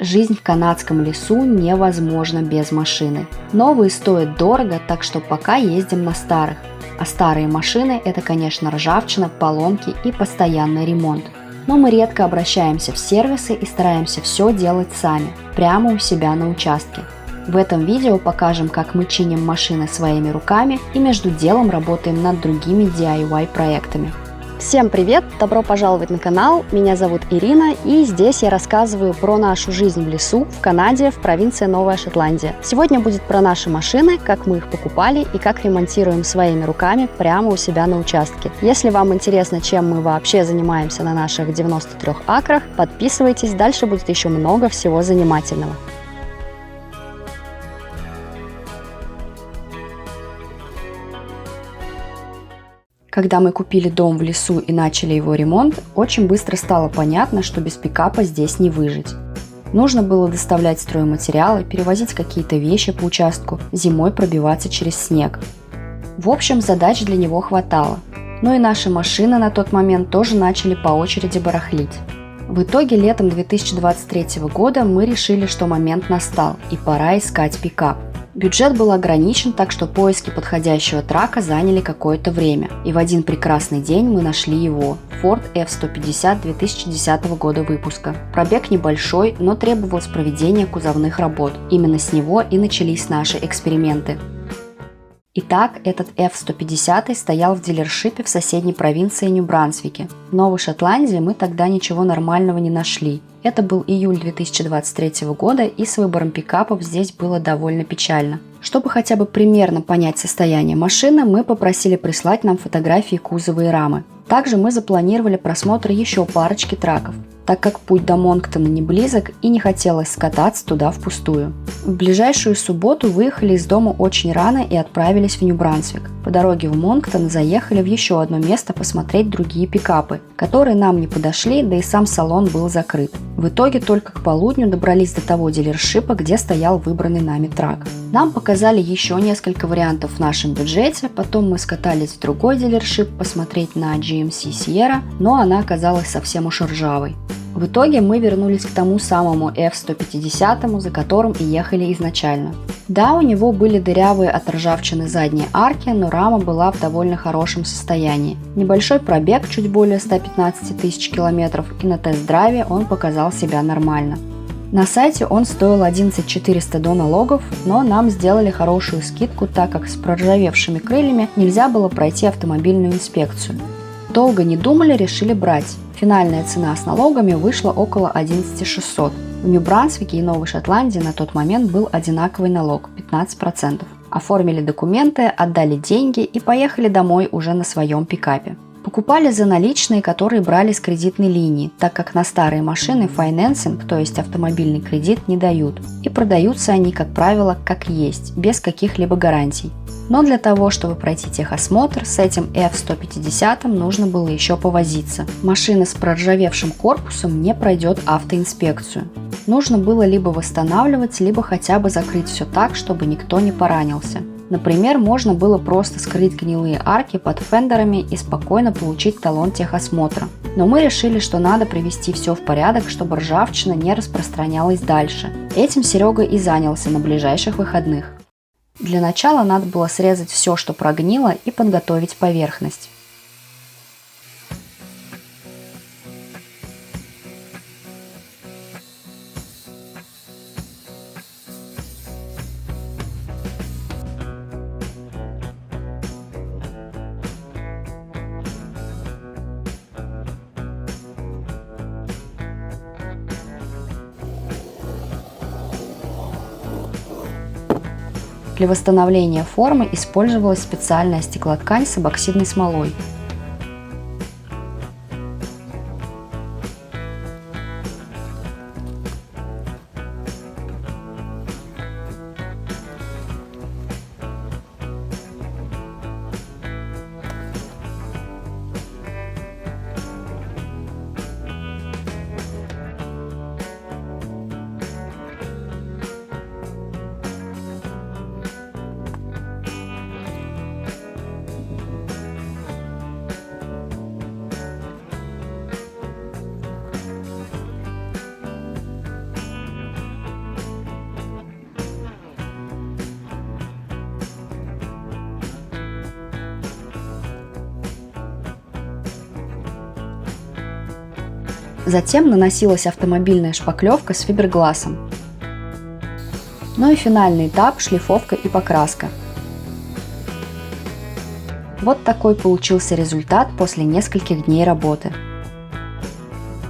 Жизнь в канадском лесу невозможна без машины. Новые стоят дорого, так что пока ездим на старых. А старые машины – это, конечно, ржавчина, поломки и постоянный ремонт. Но мы редко обращаемся в сервисы и стараемся все делать сами, прямо у себя на участке. В этом видео покажем, как мы чиним машины своими руками и между делом работаем над другими DIY проектами. Всем привет! Добро пожаловать на канал, меня зовут Ирина, и здесь я рассказываю про нашу жизнь в лесу в Канаде, в провинции Новая Шотландия. Сегодня будет про наши машины, как мы их покупали и как ремонтируем своими руками прямо у себя на участке. Если вам интересно, чем мы вообще занимаемся на наших 93 акрах, подписывайтесь, дальше будет еще много всего занимательного. Когда мы купили дом в лесу и начали его ремонт, очень быстро стало понятно, что без пикапа здесь не выжить. Нужно было доставлять стройматериалы, перевозить какие-то вещи по участку, зимой пробиваться через снег. В общем, задач для него хватало. Но и наши машины на тот момент тоже начали по очереди барахлить. В итоге летом 2023 года мы решили, что момент настал и пора искать пикап. Бюджет был ограничен, так что поиски подходящего трака заняли какое-то время. И в один прекрасный день мы нашли его – Ford F-150 2010 года выпуска. Пробег небольшой, но требовалось проведение кузовных работ. Именно с него и начались наши эксперименты. Итак, этот F-150 стоял в дилершипе в соседней провинции Нью-Брансвике. В Новой Шотландии мы тогда ничего нормального не нашли. Это был июль 2023 года, и с выбором пикапов здесь было довольно печально. Чтобы хотя бы примерно понять состояние машины, мы попросили прислать нам фотографии кузова и рамы. Также мы запланировали просмотр еще парочки траков, так как путь до Монктона не близок и не хотелось скататься туда впустую. В ближайшую субботу выехали из дома очень рано и отправились в Нью-Брансвик. По дороге в Монктон заехали в еще одно место посмотреть другие пикапы, которые нам не подошли, да и сам салон был закрыт. В итоге только к полудню добрались до того дилершипа, где стоял выбранный нами трак. Нам показали еще несколько вариантов в нашем бюджете, потом мы скатались в другой дилершип посмотреть на GMC Sierra, но она оказалась совсем уж ржавой. В итоге мы вернулись к тому самому F-150, за которым и ехали изначально. Да, у него были дырявые от ржавчины задние арки, но рама была в довольно хорошем состоянии. Небольшой пробег, чуть более 115 тысяч километров, и на тест-драйве он показал себя нормально. На сайте он стоил 11 400 до налогов, но нам сделали хорошую скидку, так как с проржавевшими крыльями нельзя было пройти автомобильную инспекцию. Долго не думали, решили брать. Финальная цена с налогами вышла около 11 600. В Нью-Брансвике и Новой Шотландии на тот момент был одинаковый налог – 15%. Оформили документы, отдали деньги и поехали домой уже на своем пикапе. Покупали за наличные, которые брали с кредитной линии, так как на старые машины файнэнсинг, то есть автомобильный кредит, не дают. И продаются они, как правило, как есть, без каких-либо гарантий. Но для того, чтобы пройти техосмотр, с этим F-150 нужно было еще повозиться. Машина с проржавевшим корпусом не пройдет автоинспекцию. Нужно было либо восстанавливать, либо хотя бы закрыть все так, чтобы никто не поранился. Например, можно было просто скрыть гнилые арки под фендерами и спокойно получить талон техосмотра. Но мы решили, что надо привести все в порядок, чтобы ржавчина не распространялась дальше. Этим Серега и занялся на ближайших выходных. Для начала надо было срезать все, что прогнило, и подготовить поверхность. Для восстановления формы использовалась специальная стеклоткань с эпоксидной смолой. Затем наносилась автомобильная шпаклевка с фибергласом. Ну и финальный этап – шлифовка и покраска. Вот такой получился результат после нескольких дней работы.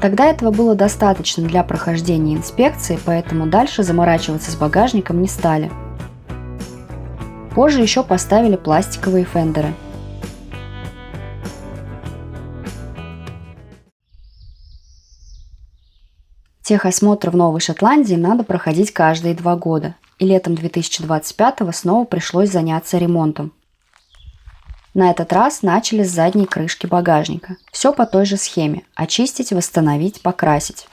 Тогда этого было достаточно для прохождения инспекции, поэтому дальше заморачиваться с багажником не стали. Позже еще поставили пластиковые фендеры. Техосмотр в Новой Шотландии надо проходить каждые 2 года, и летом 2025 снова пришлось заняться ремонтом. На этот раз начали с задней крышки багажника. Все по той же схеме – очистить, восстановить, покрасить.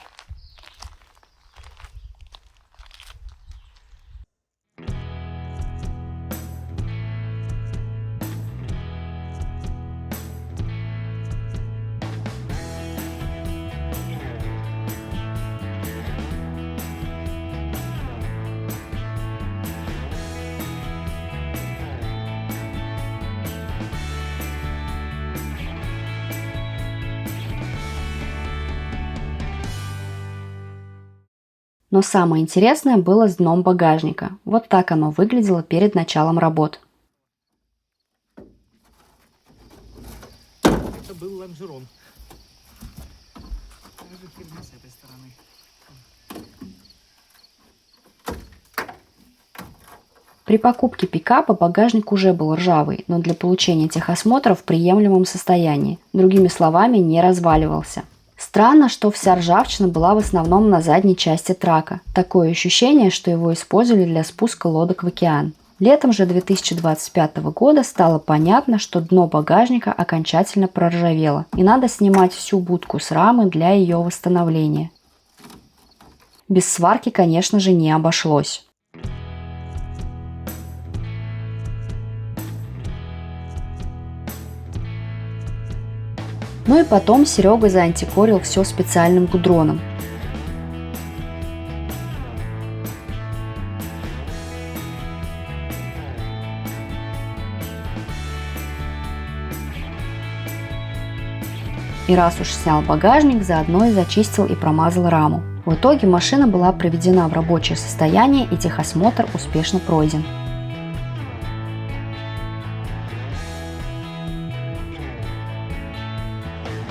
Но самое интересное было с дном багажника. Вот так оно выглядело перед началом работ. Это был лонжерон. С этой стороны. При покупке пикапа багажник уже был ржавый, но для получения техосмотра в приемлемом состоянии. Другими словами, не разваливался. Странно, что вся ржавчина была в основном на задней части трака. Такое ощущение, что его использовали для спуска лодок в океан. Летом же 2025 года стало понятно, что дно багажника окончательно проржавело, и надо снимать всю будку с рамы для ее восстановления. Без сварки, конечно же, не обошлось. Ну и потом Серега заантикорил все специальным гудроном. И раз уж снял багажник, заодно и зачистил и промазал раму. В итоге машина была приведена в рабочее состояние и техосмотр успешно пройден.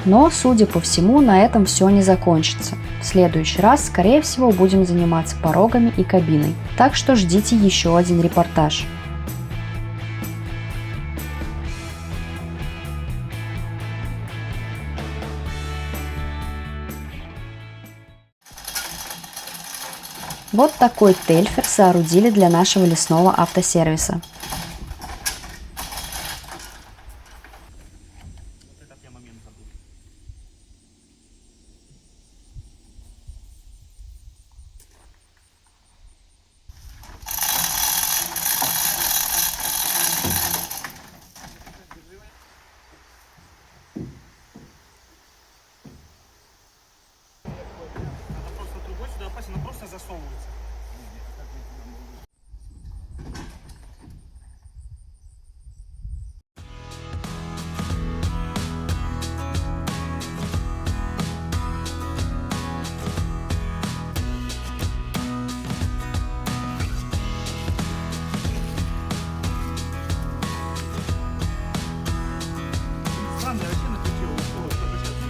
Но, судя по всему, на этом все не закончится. В следующий раз, скорее всего, будем заниматься порогами и кабиной. Так что ждите еще один репортаж. Вот такой тельфер соорудили для нашего лесного автосервиса. Она просто засовывается. Странно, я вообще накрутила ушел, чтобы сейчас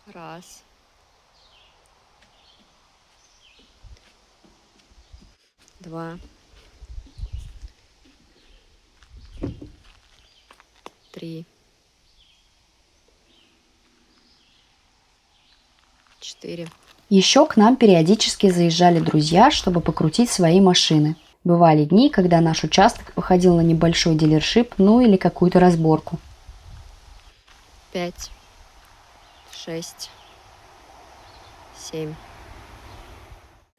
Раз. Два. Три. 4. Еще к нам периодически заезжали друзья, чтобы покрутить свои машины. Бывали дни, когда наш участок походил на небольшой дилершип, ну или какую-то разборку. 5. 6. 7.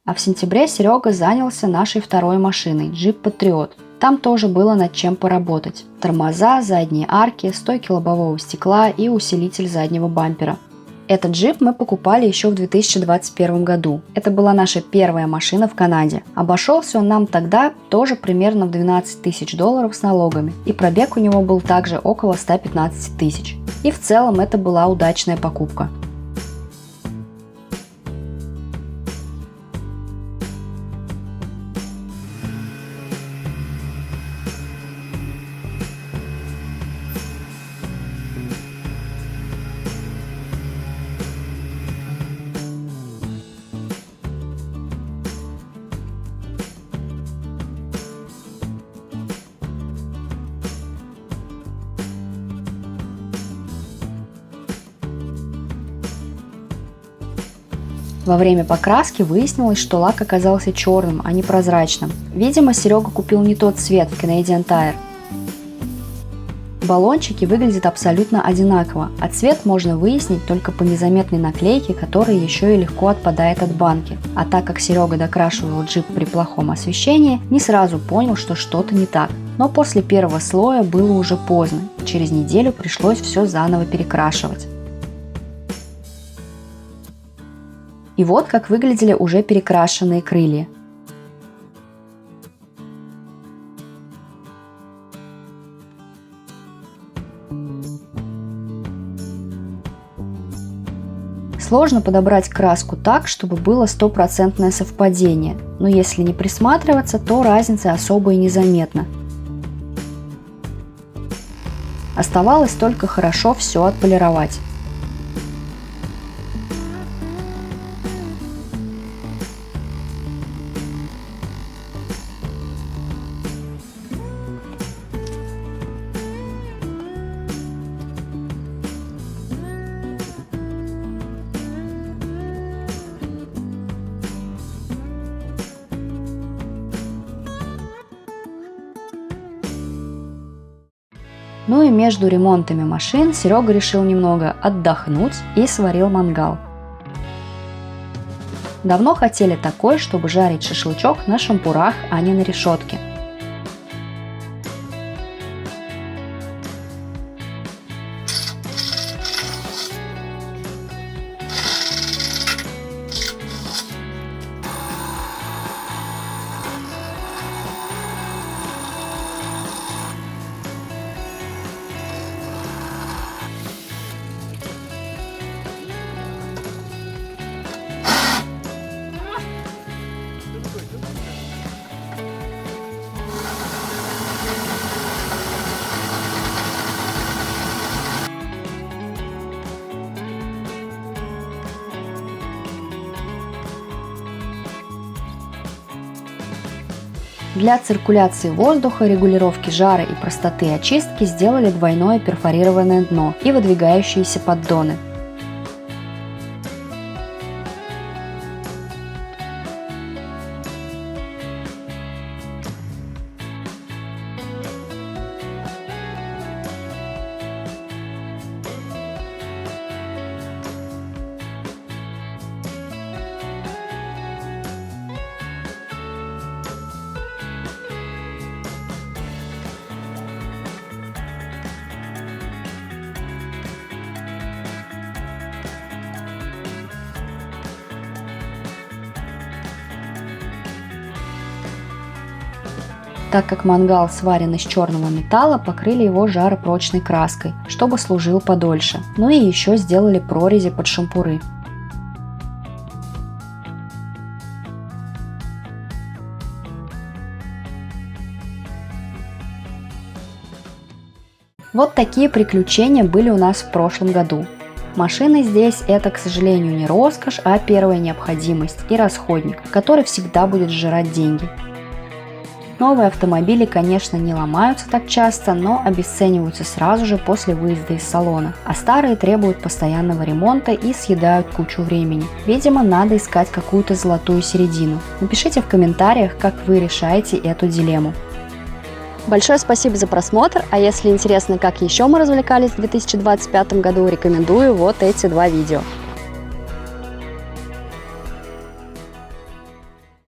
А в сентябре Серега занялся нашей второй машиной – Jeep Patriot. Там тоже было над чем поработать. Тормоза, задние арки, стойки лобового стекла и усилитель заднего бампера. Этот джип мы покупали еще в 2021 году. Это была наша первая машина в Канаде. Обошелся он нам тогда тоже примерно в $12 тысяч с налогами. И пробег у него был также около 115 тысяч. И в целом это была удачная покупка. Во время покраски выяснилось, что лак оказался черным, а не прозрачным. Видимо, Серега купил не тот цвет в Canadian Tire. Баллончики выглядят абсолютно одинаково, а цвет можно выяснить только по незаметной наклейке, которая еще и легко отпадает от банки. А так как Серега докрашивал джип при плохом освещении, не сразу понял, что что-то не так. Но после первого слоя было уже поздно, через неделю пришлось все заново перекрашивать. И вот как выглядели уже перекрашенные крылья. Сложно подобрать краску так, чтобы было стопроцентное совпадение, но если не присматриваться, то разницы особо и незаметно. Оставалось только хорошо все отполировать. Ну и между ремонтами машин Серега решил немного отдохнуть и сварил мангал. Давно хотели такой, чтобы жарить шашлычок на шампурах, а не на решетке. Для циркуляции воздуха, регулировки жара и простоты очистки сделали двойное перфорированное дно и выдвигающиеся поддоны. Так как мангал сварен из черного металла, покрыли его жаропрочной краской, чтобы служил подольше. Ну и еще сделали прорези под шампуры. Вот такие приключения были у нас в прошлом году. Машины здесь это, к сожалению, не роскошь, а первая необходимость и расходник, который всегда будет сжирать деньги. Новые автомобили, конечно, не ломаются так часто, но обесцениваются сразу же после выезда из салона, а старые требуют постоянного ремонта и съедают кучу времени. Видимо, надо искать какую-то золотую середину. Напишите в комментариях, как вы решаете эту дилемму. Большое спасибо за просмотр, а если интересно, как еще мы развлекались в 2025 году, рекомендую вот эти два видео.